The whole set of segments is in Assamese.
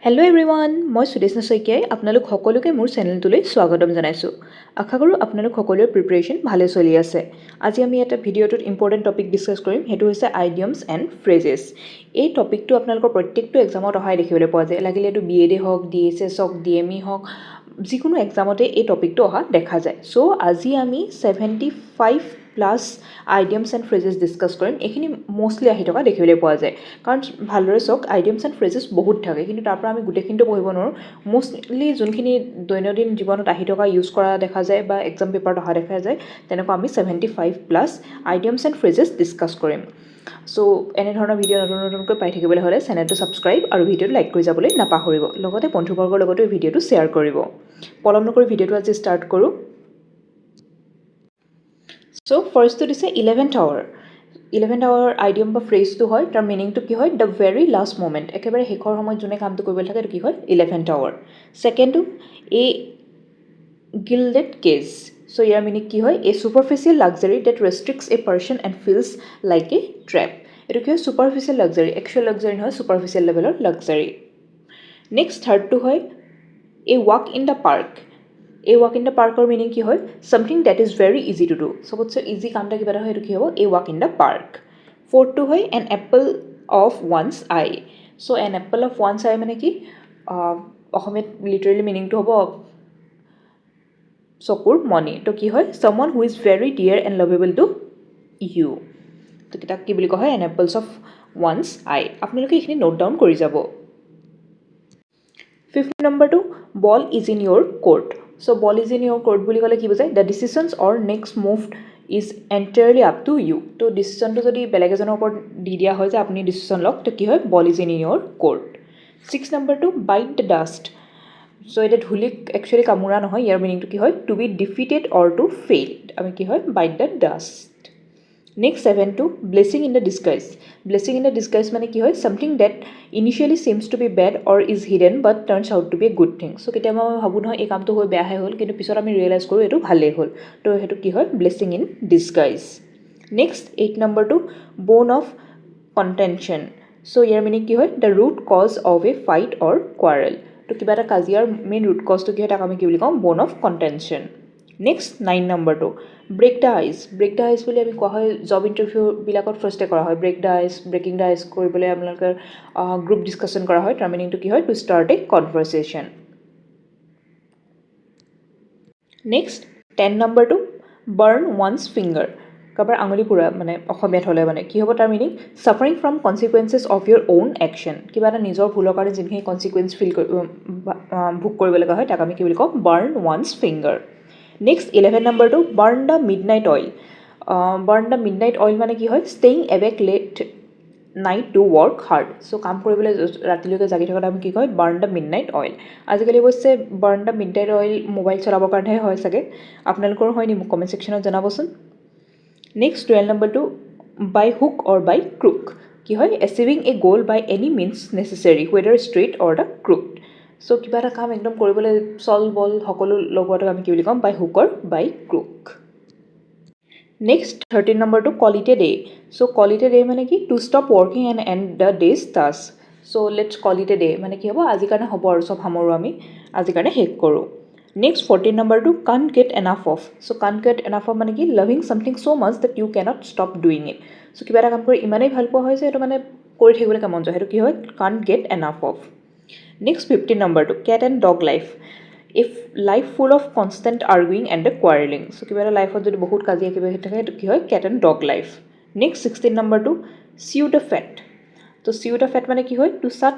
হেল্ল' এভৰিৱান, মই সুদেশ শইকীয়াই আপোনালোক সকলোকে মোৰ চেনেলটোলৈ স্বাগতম জনাইছোঁ। আশা কৰোঁ আপোনালোক সকলোৰে প্ৰিপাৰেশ্যন ভালে চলি আছে। আজি আমি এটা ভিডিঅ'টোত ইম্পৰ্টেণ্ট টপিক ডিছকাছ কৰিম, সেইটো হৈছে আইডিয়মছ এণ্ড ফ্ৰেজেছ। এই টপিকটো আপোনালোকৰ প্ৰত্যেকটো এক্সামত অহাই দেখিবলৈ পোৱা যায়, লাগিলে এইটো BED হওক, DSS হওক, DME হওক, যিকোনো এক্সামতে এই টপিকটো অহা দেখা যায়। চ' আজি আমি 75+ আইডিয়মছ এণ্ড ফ্ৰেজেছ ডিছকাছ কৰিম। এইখিনি মষ্টলি আহি থকা দেখিবলৈ পোৱা যায়, কাৰণ ভালদৰে চাওক, আইডিয়মছ এণ্ড ফ্ৰেজেছ বহুত থাকে, কিন্তু তাৰ পৰা আমি গোটেইখিনিতো পঢ়িব নোৱাৰোঁ। মষ্টলি যোনখিনি দৈনন্দিন জীৱনত আহি থকা ইউজ কৰা দেখা যায় বা এক্সাম পেপাৰত অহা দেখা যায়, তেনেকুৱা আমি 75+ আইডিয়মছ এণ্ড ফ্ৰেজেছ ডিছকাছ কৰিম। চ' এনেধৰণৰ ভিডিঅ' নতুনকৈ পাই থাকিবলৈ হ'লে চেনেলটো ছাবস্ক্ৰাইব আৰু ভিডিঅ'টো লাইক কৰি যাবলৈ নাপাহৰিব। লগতে বন্ধুবৰ্গৰ লগতো এই ভিডিঅ'টো শ্বেয়াৰ কৰিব। পলম নকৰি ভিডিঅ'টো আজি ষ্টাৰ্ট কৰোঁ। চ' ফাৰ্ষ্টটো দিছে 11th hour. 11th hour idiom বা ফ্ৰেজটো হয়, তাৰ মিনিংটো কি হয়? দ্য ভেৰি লাষ্ট মমেণ্ট, একেবাৰে শেষৰ সময়ত যোনে কামটো কৰিবলৈ থাকে, এইটো কি হয়? 11th hour. ছেকেণ্ডটো এ গিল্ডেড কেজ। চ' ইয়াৰ মিনিং কি হয়? A superficial luxury that restricts a person and feels like a trap. এইটো কি হয়? ছুপাৰফিচিয়েল লাক্সাৰী, একচুৱেল লাক্সাৰী নহয়, ছুপাৰফিচিয়েল লেভেলৰ লাক্সাৰী। নেক্সট থাৰ্ডটো হয় a walk in the park. এই ৱাক ইন দ্য পাৰ্কৰ মিনিং কি হয়? Something that is very easy to do. চবতছে ইজি কাম এটা কিবা এটা হয়, সেইটো কি হ'ব? এ ৱাক ইন দ্য পাৰ্ক। ফ'ৰ্থটো হয় an apple of one's eye. So' an apple of one's eye মানে কি? অসমীয়াত লিটাৰেলি মিনিংটো হ'ব চকুৰ মণি। তো কি হয়? Someone who is very dear and lovable to you. তো তাক কি বুলি কোৱা হয়? An apples of one's eye. আপোনালোকে এইখিনি নোট ডাউন কৰি যাব। ফিফ্থ নম্বৰটো ball is in your court. So' ball is in your court বুলি ক'লে কি বুজায়? The decisions or next move is entirely up to you. তো ডিচিশ্যনটো যদি বেলেগ এজনৰ ওপৰত দি দিয়া হয় যে আপুনি ডিচিশ্যন লওক, তো কি হয়? Ball is in your court. Six নম্বৰটো বাইট দ্য ডাষ্ট। চ' এতিয়া ধূলিক একচুৱেলি কামোৰা নহয়, ইয়াৰ মিনিংটো কি হয়? To be defeated or to fail. আমি কি হয়? Bite the dust. নেক্সট ছেভেনটো blessing in the disguise. Blessing in the disguise মানে কি হয়? Something that initially seems to be bad or is hidden but turns out to be a good thing. So' কেতিয়াবা মই ভাবোঁ নহয় এই কামটো হৈ বেয়াহে হ'ল, কিন্তু পিছত আমি ৰিয়েলাইজ কৰোঁ এইটো ভালেই হ'ল। তো সেইটো কি হয়? Blessing in disguise. নেক্সট 8 নম্বৰটো বোন অফ কণ্টেনশ্যন। চ' ইয়াৰ মিনিং কি হয়? The root cause of a fight or quarrel. তো কিবা এটা কাজিয়াৰ মেইন ৰুট কজটো কি হয়? তাক আমি কি বুলি কওঁ? বোন অফ কণ্টেনশ্যন। নেক্সট 9 নম্বৰটো break the ice. Break the ice বুলি আমি কোৱা হয় জব ইণ্টাৰভিউবিলাকত ফাৰ্ষ্টে কৰা হয়। Break the ice, breaking the ice কৰিবলৈ আপোনালোকে গ্ৰুপ ডিছকাশ্যন কৰা হয়। তাৰ মিনিংটো কি হয়? To start a conversation. Next 10 নম্বৰটো বাৰ্ণ ওৱানছ ফিংগাৰ। কাৰোবাৰ আঙুলি পুৰা, মানে অসমীয়াত হ'লে মানে কি হ'ব তাৰ meaning? Suffering from consequences of your own action. কিবা এটা নিজৰ ভুলৰ কাৰণে যিখিনি কনচিকুৱেঞ্চ ভোগ কৰিব লগা হয়, তাক আমি কি বুলি কওঁ? Burn ওৱানছ finger. নেক্সট 11 নম্বৰটো burn the midnight oil. Burn the midnight oil মানে কি হয়? Staying awake late night to work hard. So' কাম কৰিবলৈ ৰাতিলৈকে জাগি থকাত আমি কি কয়? Burn the midnight oil. আজিকালি অৱশ্যে burn the midnight oil mobile চলাবৰ কাৰণেহে হয় চাগে। আপোনালোকৰ হয় নি? মোক কমেণ্ট ছেকশ্যনত জনাবচোন। নেক্সট 12 নম্বৰটো বাই হুক অৰ বাই ক্ৰুক। কি হয়? Achieving a goal by any means necessary whether straight or the crook. So' কিবা এটা কাম একদম কৰিবলৈ চল বল সকলো লগোৱাটো আমি কি বুলি ক'ম? বাই হুক অৰ বাই ক্ৰুক। নেক্সট 13 নম্বৰটো call it a day. So' call it a day মানে কি? Two stop working and and the days task. So' let's call it a day মানে কি হ'ব? আজিৰ কাৰণে হ'ব আৰু, চব সামৰোঁ আমি, আজিৰ কাৰণে শেষ কৰোঁ। নেক্সট 14 নম্বৰটো can't get enough of. So' can't get enough of মানে কি? Loving something so' much that you can't stop doing it. So' কিবা এটা কাম কৰি ইমানেই ভাল পোৱা হয় যে সেইটো মানে কৰি থাকিবলৈ মন যায়, সেইটো কি হয়? Can't get enough of. Next 15 নম্বৰটো cat and dog life. If life full of constant arguing and quarrelling. So' কিবা এটা লাইফত যদি বহুত কাজিয়া কিবা থাকে, সেইটো কি হয়? কেট এণ্ড ডগ লাইফ। নেক্সট 16 নম্বৰটো চিউ দ্য ফেট। তো চিউ দ্য ফেট মানে কি হয়? To chat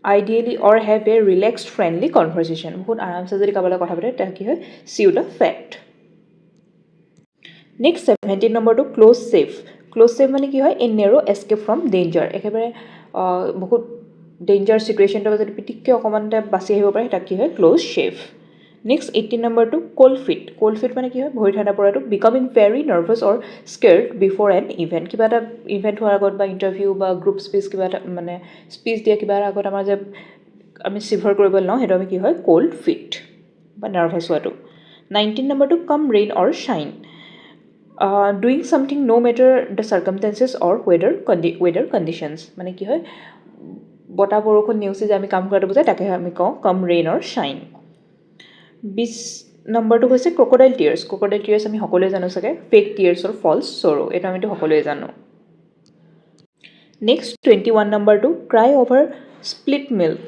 ideally or have a relaxed friendly conversation. বহুত আৰামছে যদি কাৰোবাৰ লগত কথা পাতে, তাৰ কি হয়? চিউ দ্য ফেট। নেক্সট 17 নম্বৰটো ক্ল'জ ছেফ। ক্ল'জ ছেফ মানে কি হয়? এ নেৰ' এস্কেপ ফ্ৰম ডেঞ্জাৰ। একেবাৰে বহুত ডেঞ্জাৰ চিটুৱেশ্যনটো যদি পিটিককৈ অকণমানতে বাচি আহিব পাৰে, তাক কি হয়? Close safe. নেক্সট 18 নম্বৰটো ক'ল্ড ফিট। ক'ল্ড ফিট মানে কি হয়? ভৰি ঠাণ্ডা পৰাটো। বিকামিং ভেৰি নাৰ্ভাছ অৰ স্কেৰ্ড বিফ'ৰ এন ইভেণ্ট। কিবা এটা ইভেণ্ট হোৱাৰ আগত বা ইণ্টাৰভিউ বা গ্ৰুপ স্পীচ কিবা এটা মানে স্পীচ দিয়া কিবা এটা আগত আমাৰ যে আমি চিভাৰ কৰিবলৈ লওঁ, সেইটো আমি কি হয়? ক'ল্ড ফিট বা নাৰ্ভাছ হোৱাটো। 19 নম্বৰটো come rain or shine. Doing something no' matter the circumstances or weather conditions. মানে কি হয়? বতাহ বৰষুণ নেওচি যে আমি কাম কৰাটো বুজায় তাকে আমি কওঁ কাম ৰেইন অৰ শ্বাইন 20 নম্বৰটো হৈছে ক্ৰকডাইল টিয়াৰ্ছ ক্ৰকডাইল টিয়াৰ্ছ আমি সকলোৱে জানো চাগে ফেক টিয়াৰ্ছ অৰ ফলছ চৰো এইটো আমিতো সকলোৱে জানো নেক্সট 21 নম্বৰটো cry over split milk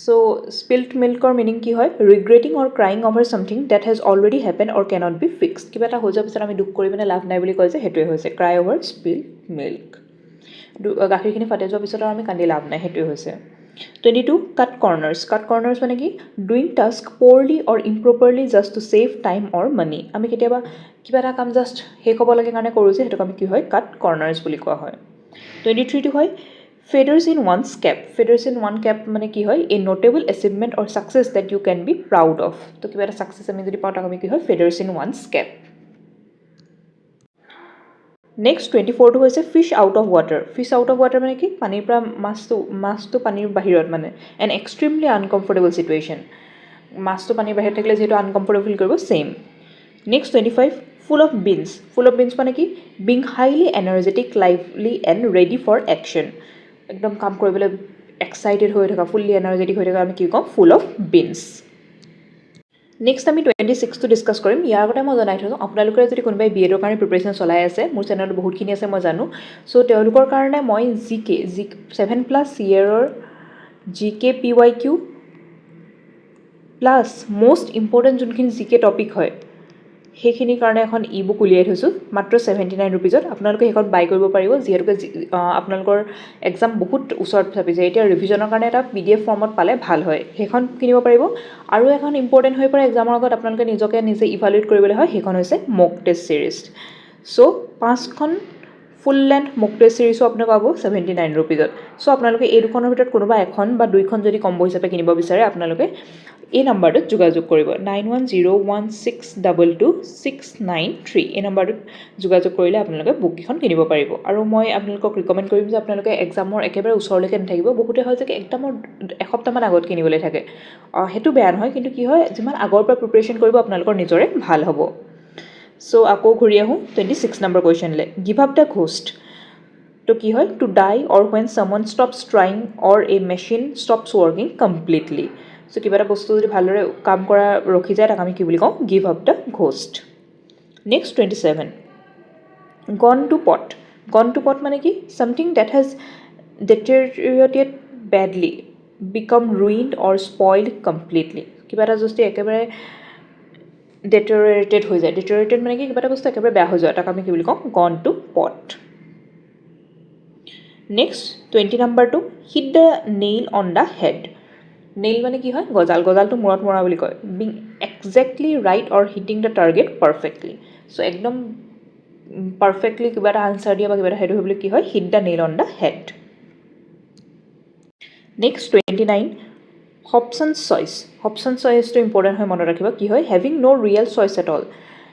So, spilt milk or meaning কি হয় regretting or crying over something that has already happened or cannot be fixed কিবা এটা হৈ যোৱাৰ পিছত আমি দুখ কৰি পিনে লাভ নাই বুলি কয় যে সেইটোৱে হৈছে cry over spilt milk গাখীৰখিনি ফাটি যোৱাৰ পিছত আৰু আমি কান্দি লাভ নাই সেইটোৱে হৈছে 22 cut corners মানে কি doing task poorly or improperly just to save time or money আমি কেতিয়াবা কিবা এটা কাম জাষ্ট শেষ হ'ব লাগে কাৰণে কৰোঁ যে সেইটোক আমি কি হয় cut corners বুলি কোৱা হয় 23 টো হয় feathers in one's cap মানে কি হয় a notable achievement or success that you can be proud of তো কিবা এটা সাকসেস আমি যদি পাওঁ তাক আমি কি হয় feathers in one's cap next 24 টো হৈছে fish out of water মানে কি পানীৰ পৰা মাছটো পানীৰ বাহিৰত মানে an extremely uncomfortable situation মাছটো পানীৰ বাহিৰত থাকিলে যেটো uncomfortable ফিল কৰিব same next 25 full of beans মানে কি being highly energetic lively and ready for action একদম কাম কৰিবলৈ এক্সাইটেড হৈ থকা ফুললি এনাৰ্জেটিক হৈ থকা আমি কি কম ফুল অফ বিনছ নেক্সট আমি 26 টো ডিসকাস কৰিম ইয়াৰ আগতে মই জনাই থৈছো আপোনালোকে যদি কোনোবাই বিএডৰ কাৰণে প্ৰিপাৰেচন চলাই আছে মোৰ চেনেলত বহুতখিনি আছে মই জানো সো তেওঁলোকৰ কাৰণে মই জিকে 7+ ইয়াৰৰ জিকে পিৱাইকিউ প্লাস মোস্ট ইম্পৰ্টেন্ট যোনখিনি জিকে টপিক হয় সেইখিনিৰ কাৰণে এখন ই-বুক উলিয়াই থৈছো মাত্ৰ 79 रुपीजত আপোনালোকে হেখন বাই কৰিব পাৰিব যিহেতুকে আপোনালোকৰ এক্সাম বহুত ওচৰত চাপিছে এতিয়া ৰিভিজনৰ কাৰণে এটা পিডিএফ ফৰ্মত পালে ভাল হয় হেখন কিনিব পাৰিব আৰু এখন ইম্পৰ্টেন্ট হৈ পৰে এক্সামৰ আগত আপোনালোকে নিজে ইভালুৱেট কৰিবলৈ হয় হেখন হৈছে মক টেষ্ট সিৰিজ সো 5খন ফুল লেন্থ মক টেষ্ট সিৰিজও আপোনাক পাব 79 रुपीजত সো আপোনালোকে এই দুখনৰ ভিতৰত কোনোবা এখন বা দুইখন যদি কম্বো হিচাপে কিনিব বিচাৰে আপোনালোকে এই নম্বৰটোত যোগাযোগ কৰিব 9101622693 এই নম্বৰটোত যোগাযোগ কৰিলে আপোনালোকে বুকখন কিনিব পাৰিব আৰু মই আপোনালোকক ৰিকমেন্ড কৰিম যে আপোনালোকে এক্সামৰ একেবাৰে ওচৰলৈকে নাথাকিব বহুতে হয় যে এক্সামৰ এসপ্তাহমান আগত কিনিবলৈ থাকে হেতু বেয়া নহয় কিন্তু কি হয় যিমান আগৰ পৰা প্ৰিপাৰেচন কৰিব আপোনালোকৰ নিজৰে ভাল হ'ব সো আকৌ ঘূৰি আহো 26 নম্বৰ কোৱেশ্চনলে গিভ আপ দ্য ঘোষ্ট তো কি হয় to die or when someone stops trying or a machine stops working completely so কিবা এটা বস্তু যদি ভালদৰে কাম কৰা ৰখি যায় তাক আমি কি বুলি কওঁ give up the ghost next 27 gone to pot মানে কি something that has deteriorated badly become ruined or spoiled completely কিবা এটা যদি একেবাৰে deteriorated হৈ যায় deteriorated মানে কি কিবা এটা বস্তু একেবাৰে বেয়া হৈ যায় তাক আমি কি বুলি কওঁ gone to pot next 20 নম্বৰটো hit the nail on the head nail মানে কি হয় গজালটো মূৰত মৰা বুলি কয় being exactly right or hitting the target perfectly so একদম perfectly কিবা এটা আনসাৰ দিয়া বা কিবা এটা হেতু হ'বলৈ কি হয় hit the nail on the head next 29 Hobson's choice to important হয় মনত ৰাখিবা কি হয় having no real choice at all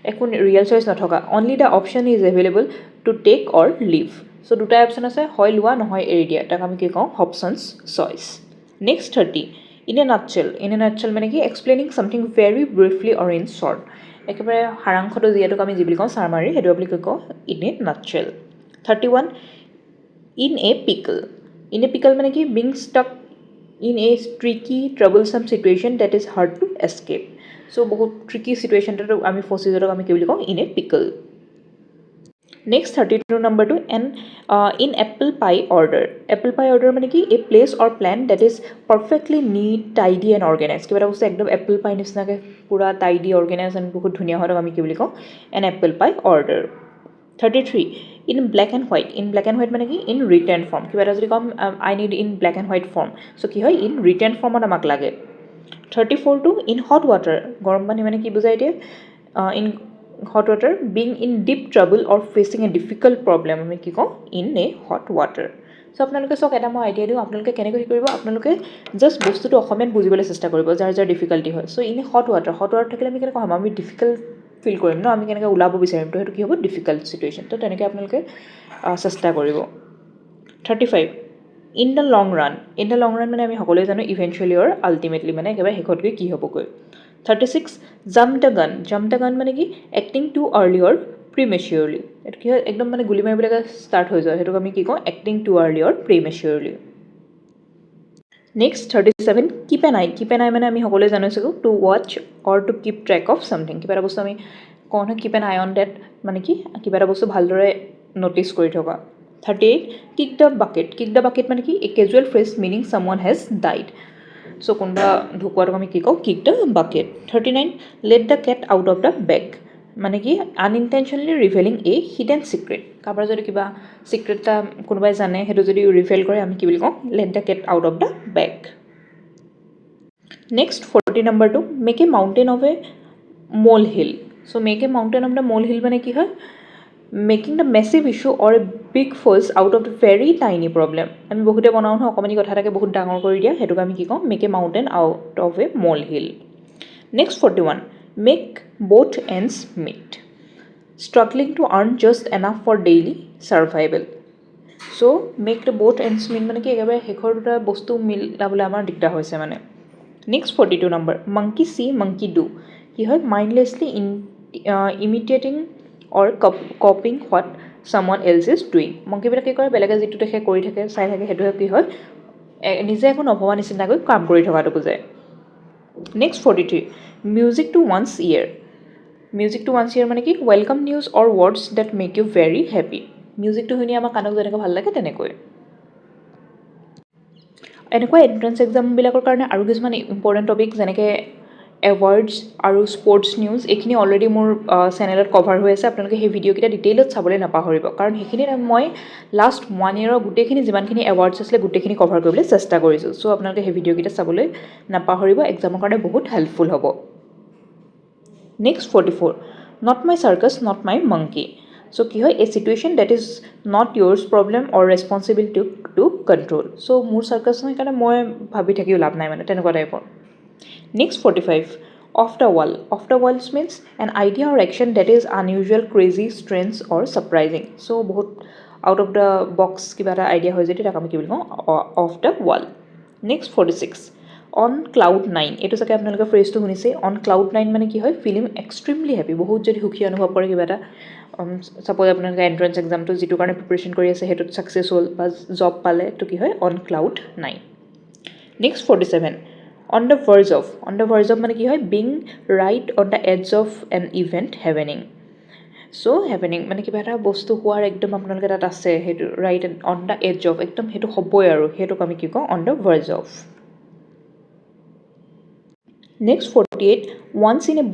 একো real choice নথকা only the option is available to take or leave so দুটা অপচন আছে হয় লোৱা নহয় এৰি দিয়া তাক আমি কি কওঁ Hobson's choice next 30 in a nutshell মানে কি explaining something very briefly or in short একেবাৰে হাৰাংখটো যিহেতু আমি যি বুলি কওঁ সাৰমাৰি হেতু বুলি কওঁ in a nutshell 31 in a pickle মানে কি being stuck in a tricky troublesome situation that is hard to escape so বহুত tricky situation টো আমি ফসি যাওক আমি কি বুলি কওঁ in a pickle next 32 number to an in apple pie order মানে কি a place or plan that is perfectly neat tidy and organized কিবা এটা বস্তু একদম apple pie নিচিনাকে পুৰা tidy organized and বহুত ধুনীয়া হয় আমি কি বুলি কওঁ an apple pie order 33 in black and white মানে কি in written form কিবা এটা যদি কম I need in black and white form so কি হয় in written form আমাক লাগে 34 to in hot water গৰম পানী মানে কি বুজাই দিয়ে in hot water being in deep trouble or facing a difficult problem আমি কি কওঁ in a hot water so আপোনালোকে সক এটা মই আইডিয়া দিও আপোনালোকে কেনেকৈ কি কৰিব আপোনালোকে জাস্ট বস্তুটো অসমীয়াত বুজিবলৈ চেষ্টা কৰিব যাৰ ডিফিকাল্টি হয় so in a hot water থাকিলে আমি কেনেকৈ আমি ডিফিকাল্ট ফিল কৰিম ন আমি কেনেকৈ ওলাব বিচাৰিম তো হেতু কি হ'ব ডিফিকাল্ট সিচুৱেচন তো তেনেকৈ আপোনালোকে চেষ্টা কৰিব 35 in the long run মানে আমি সকলোৱে জানো eventually or ultimately মানে একেবাৰে শেষত গৈ কি হ'বগৈ 36 jump the gun মানে কি acting too early or prematurely এটো কি হয় একদম মানে গুলি মাৰিবলৈ ষ্টাৰ্ট হৈ যায় হেতুক আমি কি কওঁ acting too early or prematurely next 37 keep an eye মানে আমি সকলোৱে জানিছোঁ to watch or to keep track of something কিবা এটা বস্তু আমি কওঁ নহয় keep an eye on that মানে কি কিবা এটা বস্তু ভালদৰে ন'টিছ কৰি থকা 38 কিক দ্য বাকেট মানে কি a casual phrase meaning someone has died so' কোনোবা ঢুকুৱাটোক আমি কি কওঁ kick the bucket 39 let the cat out of the bag মানে কি আনইনটেনশ্যনেলি ৰিভেলিং এ হিডেন চিক্ৰেট কাৰোবাৰ যদি কিবা চিক্ৰেট এটা কোনোবাই জানে সেইটো যদি ৰিভেল কৰে আমি কি বুলি কওঁ let the cat out of the bag next 40 নম্বৰটো make a mountain of a molehill so' make a mountain of the molehill মানে কি হয় making the massive issue or a big force out of the very tiny problem আমি বহুতে বনাওঁ নহয় অকণমানি কথা এটাকে বহুত ডাঙৰ কৰি দিয়া সেইটোক আমি কি কওঁ make a mountain out of a molehill next 41 মেক both ends meet struggling to earn just enough for daily survival so make the both ends meet মানে কি একেবাৰে শেষৰ দুটা বস্তু মিলাবলৈ আমাৰ দিগদাৰ হৈছে মানে next 42 number monkey see monkey do কি হয় mindlessly imitating or copying what someone else is doing মংকিবিলাকে কি কৰে বেলেগে যিটো দেখে কৰি থাকে চাই থাকে সেইটো কি হয় নিজে একো নভবা নিচিনাকৈ কাম কৰি থকাটো বুজায় next 43 music to one's ear মানে কি welcome news or words that make you very happy মিউজিকটো শুনি আমাৰ কাণক যেনেকৈ ভাল লাগে তেনেকৈ এনেকুৱা এণ্ট্ৰেঞ্চ এক্সামবিলাকৰ কাৰণে আৰু কিছুমান ইম্পৰ্টেণ্ট টপিক যেনেকৈ এৱাৰ্ডছ আৰু স্পৰ্টছ নিউজ এইখিনি অলৰেডি মোৰ চেনেলত কভাৰ হৈ আছে আপোনালোকে সেই ভিডিঅ'কেইটা ডিটেইলত চাবলৈ নাপাহৰিব কাৰণ সেইখিনিত মই লাষ্ট 1 yearৰ গোটেইখিনি যিমানখিনি এৱাৰ্ডছ আছিলে গোটেইখিনি কভাৰ কৰিবলৈ চেষ্টা কৰিছোঁ চ' আপোনালোকে সেই ভিডিঅ'কেইটা চাবলৈ নাপাহৰিব এক্সামৰ কাৰণে বহুত হেল্পফুল হ'ব next 44 not my circus not my monkey so' কি হয় a situation that is not yours problem or responsibility to control so' মোৰ চাৰ্কাছ নহয় কাৰণে মই ভাবি থাকিও লাভ নাই মানে তেনেকুৱা টাইপৰ next 45 off the walls means an idea or action that is unusual crazy strange or surprising so' বহুত আউট অফ দ্য বক্স কিবা এটা আইডিয়া হৈ যদি তাক আমি কি বুলি কওঁ of the wall next 46 on cloud 9 এইটো চাগে আপোনালোকে ফ্ৰেজটো শুনিছে অন ক্লাউড 9 মানে কি হয় ফিলিং এক্সট্ৰিমলি হেপী বহুত যদি সুখী অনুভৱ কৰে কিবা এটা ছাপ'জ আপোনালোকে এণ্ট্ৰেঞ্চ এক্সামটো যিটো কাৰণে প্ৰিপেৰেশ্যন কৰি আছে সেইটোত ছাকচেছ হ'ল বা জব পালে তো কি হয় on cloud 9 next 47 on the verge of মানে কি হয় being right on the edge of an event হেভেনিং চ' হেপেনিং মানে কিবা এটা বস্তু হোৱাৰ একদম আপোনালোকে তাত আছে সেইটো right on the edge of একদম সেইটো হ'বই আৰু সেইটোক আমি কি কওঁ on the verge of next 48 once in a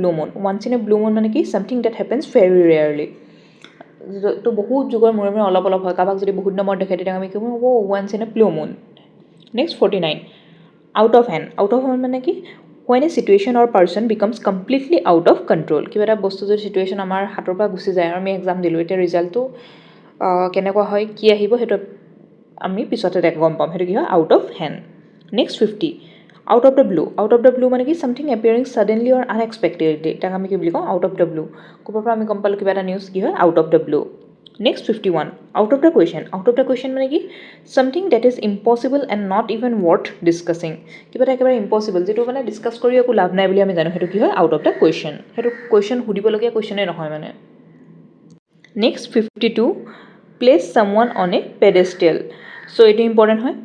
blue moon মানে কি something that happens very rarely তো বহুত যুগৰ মূৰে মূৰে অলপ হয় কাৰোবাক যদি বহুত নম্বৰ দেখে তেতিয়া আমি কি ক'ম once in a blue moon next 49 out of hand মানে কি when a situation or person becomes completely out of control কিবা এটা বস্তু যদি চিটুৱেশ্যন আমাৰ হাতৰ পৰা গুচি যায় আৰু আমি এক্সাম দিলোঁ এতিয়া ৰিজাল্টটো কেনেকুৱা হয় কি আহিব সেইটো আমি পিছতে গম পাম সেইটো কি হয় out of hand next 50 out of the blue মানে কি ছামথিং এপিয়াৰিং ছাডেনলি অৰ আনএক্সপেক্টেডলি তাক আমি কি বুলি কওঁ আউট অফ দ্য ব্লু ক'ৰবাৰ পৰা আমি গম পালোঁ কিবা এটা নিউজ কি হয় out of the blue next 51 out of the question মানে কি something that is impossible and not even worth discussing কিবা এটা একেবাৰে ইম্পচিবল যিটো মানে ডিছকাছ কৰি একো লাভ নাই বুলি আমি জানো সেইটো কি হয় আউট অফ দ্য কুৱেশ্যন সেইটো কুৱেশ্যন সুধিবলগীয়া কুৱেশ্যনেই নহয় মানে next 52 place someone on a pedestal so' এইটো ইম্পৰ্টেণ্ট হয়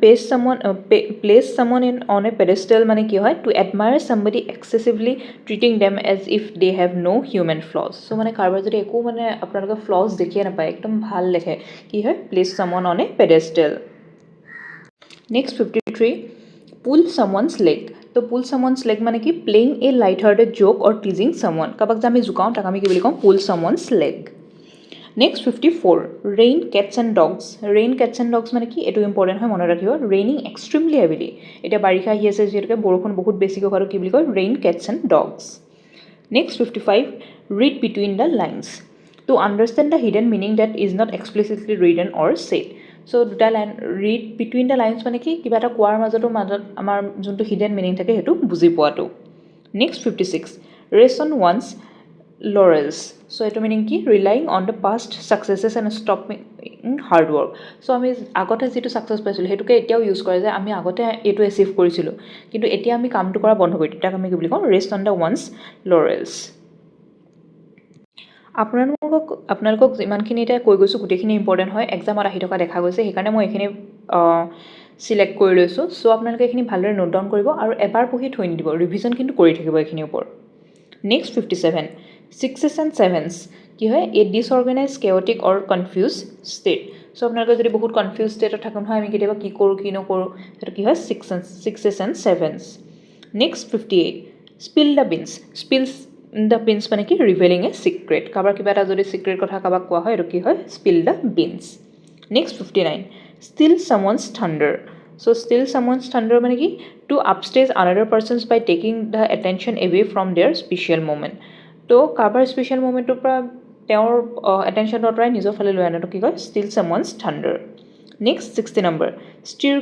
place someone on a pedestal মানে কি হয় to admire somebody excessively treating them as if they have no' human flaws so' মানে কাৰোবাৰ যদি একো মানে আপোনালোকে ফ্লজ দেখিয়ে নাপায় একদম ভাল লেখে কি হয় place someone on a pedestal next 53 pull someone's leg তো পুল ছামৱানছ লেগ মানে কি playing a light hearted joke or teasing someone কাৰোবাক যে আমি জোকাওঁ তাক আমি কি বুলি কওঁ pull someone's leg next 54 rain cats and dogs মানে কি এইটো ইম্পৰ্টেণ্ট হয় মনত ৰাখিব ৰেইনিং এক্সট্ৰিমলি হেভিলি এতিয়া বাৰিষা আহি আছে যিহেতুকে বৰষুণ বহুত বেছিকৈ হোৱাটো কি বুলি কয় rain cats and dogs next 55 read between the lines to understand the hidden meaning that is not explicitly written or said so' দুটা line read between the lines মানে কি কিবা এটা কোৱাৰ মাজত আমাৰ যোনটো হিডেন মিনিং থাকে সেইটো বুজি পোৱাটো next 56 rest on one's laurels so' এইটো মিনিং কি relying on the past successes and stopping hard work so' আমি আগতে যিটো ছাকচেছ পাইছিলোঁ সেইটোকে এতিয়াও ইউজ কৰে যে আমি আগতে এইটো এচিভ কৰিছিলোঁ কিন্তু এতিয়া আমি কামটো কৰা বন্ধ কৰি দিওঁ তাক আমি কি বুলি কওঁ ৰেষ্ট অন দ্য ওৱান্স লৰেলছ আপোনালোকক যিমানখিনি এতিয়া কৈ গৈছোঁ গোটেইখিনি ইম্পৰ্টেণ্ট হয় এক্সামত আহি থকা দেখা গৈছে সেইকাৰণে মই এইখিনি চিলেক্ট কৰি লৈছোঁ চ' আপোনালোকে এইখিনি ভালদৰে নোট ডাউন কৰিব আৰু এবাৰ পঢ়ি থৈ নিদিব ৰিভিজন কিন্তু কৰি থাকিব এইখিনিৰ ওপৰত নেক্সট 57 6s and 7s কি হয় এ ডিসঅৰ্গেনাইজ কেওটিক অৰ কনফিউজ ষ্টেট চ' আপোনালোকে যদি বহুত কনফিউজ ষ্টেটত থাকোঁ নহয় আমি কেতিয়াবা কি কৰোঁ কি নকৰোঁ সেইটো কি হয় 6s and 7s next 58 spill the beans spills the beans মানে কি ৰিভেলিং এ চিক্ৰেট কাৰোবাৰ কিবা এটা যদি চিক্ৰেট কথা কাৰোবাক কোৱা হয় এইটো কি হয় spill the beans next 59 steal someone's thunder so' steal someone's thunder মানে কি to upstage another person's by taking the attention away from their special moment তো কাৰোবাৰ স্পেচিয়েল মুমেণ্টৰ পৰা তেওঁৰ এটেনশ্যনৰ পৰাই নিজৰ ফালে লৈ আনাটো কি কয় steal someone's thunder next 60 number steer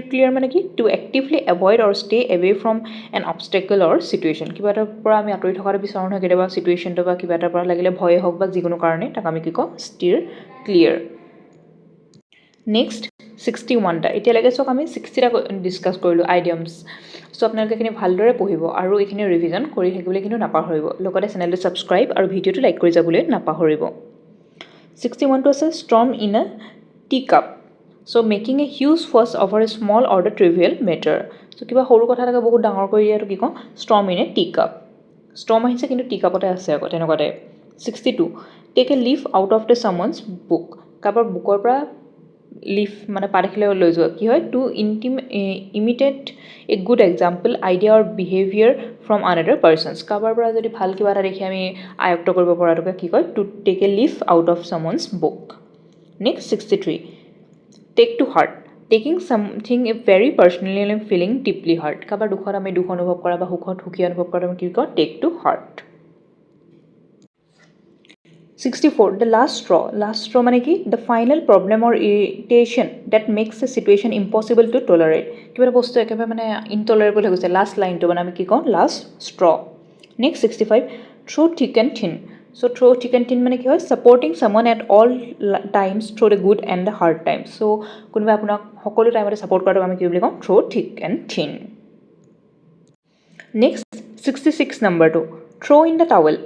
clear মানে কি to actively avoid or stay away from an obstacle or situation কিবা এটাৰ পৰা আমি আঁতৰি থকাটো বিচাৰোঁ নহয় কেতিয়াবা চিটুৱেশ্যনটো বা কিবা এটাৰ পৰা লাগিলে ভয়ে হওক বা যিকোনো কাৰণে তাক আমি কি কওঁ ষ্টিৰ ক্লিয়াৰ নেক্সট 61টা এতিয়ালৈকে চাওক আমি 60টা ডিছকাছ কৰিলোঁ আইডিয়ামছ চ' আপোনালোকে এইখিনি ভালদৰে পঢ়িব আৰু এইখিনি ৰিভিজন কৰি থাকিবলৈ কিন্তু নাপাহৰিব লগতে চেনেলটো ছাবস্ক্ৰাইব আৰু ভিডিঅ'টো লাইক কৰি যাবলৈ নাপাহৰিব 61টো আছে storm in a tea cup so' making a huge fuss over a small or the trivial matter so' কিবা সৰু কথা এটাকে বহুত ডাঙৰ কৰি দিয়াটো কি কওঁ storm in a tea cup storm আহিছে কিন্তু টি কাপতে আছে আকৌ তেনেকুৱা type 62 take a leaf out of the someone's book কাৰোবাৰ বুকৰ পৰা লিফ মানে পাত এখিলা লৈ যোৱা কি হয় to imitate a good example idea or behaviour from another person's কাৰোবাৰ পৰা যদি ভাল কিবা এটা দেখি আমি আয়ত্ত কৰিব পৰাটোকে কি কয় to take a leaf out of someone's book next 63 take to heart taking something a very personally feeling deeply hurt কাৰোবাৰ দুখত আমি দুখ অনুভৱ কৰা বা সুখত সুখী অনুভৱ কৰা আমি কি কওঁ take to heart 64 the last straw মানে কি the final problem or irritation that makes a situation impossible to tolerate কিবা এটা বস্তু একেবাৰে মানে ইনটলাৰেবল হৈ গৈছে লাষ্ট লাইনটো মানে আমি কি কওঁ last straw next 65 through thick and thin so through thick and thin মানে কি হয় supporting someone at all times through the good and the hard times so কোনোবা আপোনাক সকলো টাইমতে সাপোৰ্ট কৰাটো আমি কি বুলি কওঁ through thick and thin next 66 numberটো throw in the towel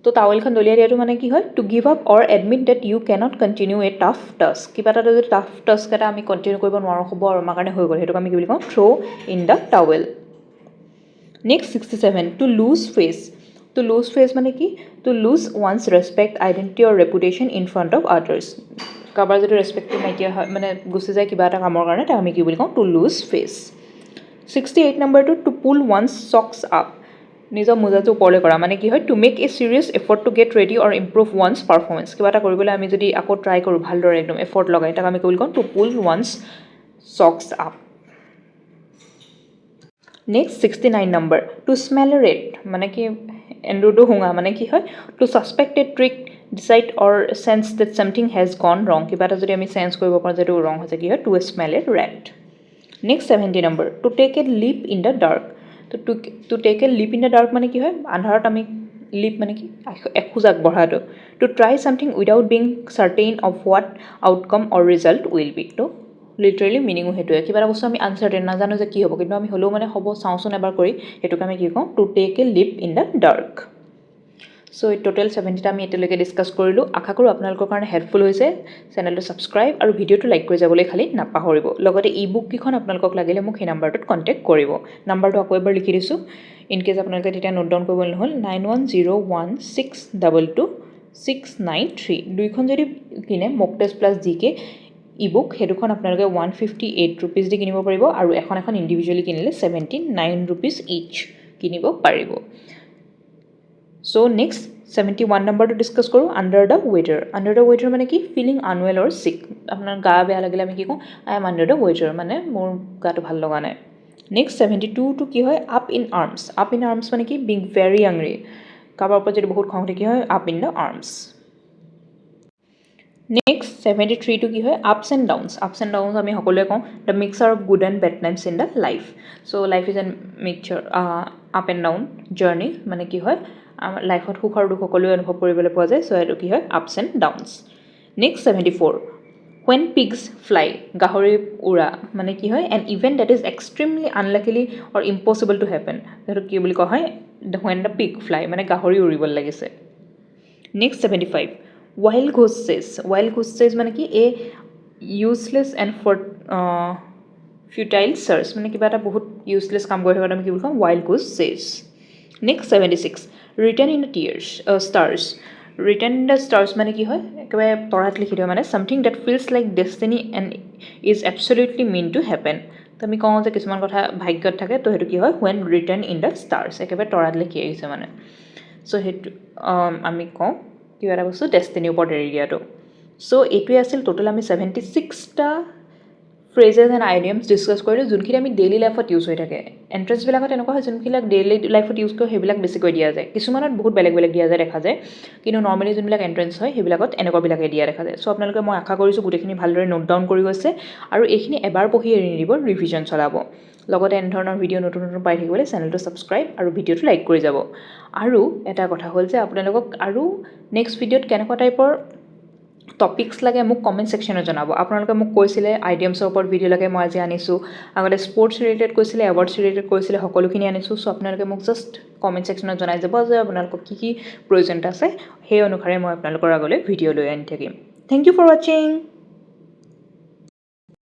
তো টাৱেলখন দলিয়াই দিয়াটো মানে কি হয় to give up or admit that you cannot continue a tough task কিবা এটা যদি টাফ টাস্ক এটা আমি কণ্টিনিউ কৰিব নোৱাৰোঁ হ'ব আৰু আমাৰ কাৰণে হৈ গ'ল সেইটোক আমি কি বুলি কওঁ throw' in the towel next 67 to lose face মানে কি to lose one's respect identity or reputation in front of others কাৰোবাৰ যদি ৰেচপেক্টটো নাইকিয়া হয় মানে গুচি যায় কিবা এটা কামৰ কাৰণে তাক আমি কি বুলি কওঁ টু লুজ ফেচ 68 নম্বৰটো two pull one's socks up নিজৰ মোজাটো ওপৰলৈ কৰা মানে কি হয় to make a serious effort to get ready or improve one's performance কিবা এটা কৰিবলৈ আমি যদি আকৌ ট্ৰাই কৰোঁ ভালদৰে একদম এফৰ্ট লগাই তাক আমি কি বুলি কওঁ to pull one's socks up next 69 number to smell rat মানে কি এন্দুৰটো শুঙা মানে কি হয় to suspect a trick deceit or sense that something has gone wrong কিবা এটা যদি আমি চেন্স কৰিব পাৰোঁ যে এইটো ৰং হৈছে কি হয় to smell a rat next 70 number to take a leap in the dark to take a leap in the dark মানে কি হয় আন্ধাৰত আমি লিপ মানে কি এখোজ আগবঢ়াটো to try something without being certain of what outcome or result will be তো লিটাৰেলি মিনিঙো সেইটোৱে কিবা এটা বস্তু আমি আনচাৰ্টেইন নাজানো যে কি হ'ব কিন্তু আমি হ'লেও মানে হ'ব চাওঁচোন এবাৰ কৰি সেইটোকে আমি কি কওঁ to take a leap in the dark so' এই টোটেল 70টা আমি এতিয়ালৈকে ডিছকাছ কৰিলোঁ আশা কৰোঁ আপোনালোকৰ কাৰণে হেল্পফুল হৈছে চেনেলটো ছাবস্ক্ৰাইব আৰু ভিডিঅ'টো লাইক কৰি যাবলৈ খালি নাপাহৰিব লগতে ই বুক কেইখন আপোনালোকক লাগিলে মোক সেই নাম্বাৰটোত কণ্টেক্ট কৰিব নাম্বাৰটো আকৌ এবাৰ লিখি দিছোঁ ইন কেছ আপোনালোকে তেতিয়া নোট ডাউন কৰিব নহ'ল 9101622693 দুইখন যদি কিনে মক টেষ্ট প্লাছ জি কে ই বুক সেই দুখন আপোনালোকে 158 ৰুপিজ দি কিনিব পাৰিব আৰু এখন ইণ্ডিভিজুৱেলি কিনিলে 79 ৰুপিজ ইচ কিনিব পাৰিব চ' নেক্সট 71 নম্বৰটো ডিছকাছ কৰোঁ আণ্ডাৰ দ্য ৱেডাৰ মানে কি ফিলিং আনৱেল অৰ চিক আপোনাৰ গা বেয়া লাগিলে আমি কি কওঁ I am under the weather মানে মোৰ গাটো ভাল লগা নাই নেক্সট 72টো কি হয় আপ ইন আৰ্মছ মানে কি বিং ভেৰি এংৰি কাৰোবাৰ ওপৰত যদি বহুত খং উঠে কি হয় up in the arms next 73টো কি হয় আপছ এণ্ড ডাউনছ আমি সকলোৱে কওঁ the mixer of good and bad times in the life so' life is an mixer up and down journey মানে কি হয় আমাৰ লাইফত সুখ আৰু দুখ সকলোৱে অনুভৱ কৰিবলৈ পোৱা যায় চ' এইটো কি হয় ups and downs next 74 when pigs fly গাহৰি উৰা মানে কি হয় an event that is extremely unlikely or impossible to happen সেইটো কি বুলি কোৱা হয় হুৱেন দ্য পিগ ফ্লাই মানে গাহৰি উৰিবলৈ লাগিছে নেক্সট 75 ৱাইল্ড ঘোষ্ট চেজ মানে কি এ ইউজলেছ এণ্ড ফিউটাইল চাৰ্চ মানে কিবা এটা বহুত ইউজলেছ কাম কৰি থকাত আমি কি বুলি ক'ম wild goose chase next 76 written in the tears stars written in the stars মানে কি হয় একেবাৰে তৰাত লিখি থোৱা মানে something that feels like destiny and is absolutely meant to happen তো আমি কওঁ যে কিছুমান কথা ভাগ্যত থাকে তো সেইটো কি হয় when return in the stars একেবাৰে তৰাত লিখি আহিছে মানে চ' সেইটো আমি কওঁ কিবা এটা বস্তু ডেষ্টিনিৰ ওপৰত এৰি দিয়াটো চ' এইটোৱে আছিল টোটেল আমি 76টা ফ্ৰেজেছ এণ্ড আইডিয়ামছ ডিছকাছ কৰিলোঁ যোনখিনি আমি ডেইলি লাইফত ইউজ হৈ থাকে এণ্ট্ৰেঞ্চবিলাকত এনেকুৱা হয় যোনবিলাক ডেইলি লাইফত ইউজ কৰোঁ সেইবিলাক বেছিকৈ দিয়া যায় কিছুমানত বহুত বেলেগ বেলেগ দিয়া যায় দেখা যায় কিন্তু নৰ্মেলি যোনবিলাক এণ্ট্ৰেঞ্চ হয় সেইবিলাকত এনেকুৱাবিলাকে দিয়া দেখা যায় চ' আপোনালোকে মই আশা কৰিছোঁ গোটেইখিনি ভালদৰে নোট ডাউন কৰি গৈছে আৰু এইখিনি এবাৰ পঢ়ি এৰি নিদিব ৰিভিজন চলাব লগতে এনেধৰণৰ ভিডিঅ' নতুন নতুন পাই থাকিবলৈ চেনেলটো ছাবস্ক্ৰাইব আৰু ভিডিঅ'টো লাইক কৰি যাব আৰু এটা কথা হ'ল যে আপোনালোকক আৰু নেক্সট ভিডিঅ'ত কেনেকুৱা টাইপৰ টপিক্স লাগে মোক কমেণ্ট ছেকশ্যনত জনাব আপোনালোকে মোক কৈছিলে আইডিয়ামছৰ ওপৰত ভিডিঅ' লাগে মই আজি আনিছোঁ আগতে স্পৰ্টছ ৰিলেটেড কৈছিলে এৱাৰ্ডছ ৰিলেটেড কৈছিলে সকলোখিনি আনিছোঁ চ' আপোনালোকে মোক জাষ্ট কমেণ্ট ছেকশ্যনত জনাই যাব যে আপোনালোকক কি প্ৰয়োজন আছে সেই অনুসাৰে মই আপোনালোকৰ আগলৈ ভিডিঅ' লৈ আনি থাকিম থেংক ইউ ফৰ ৱাচিং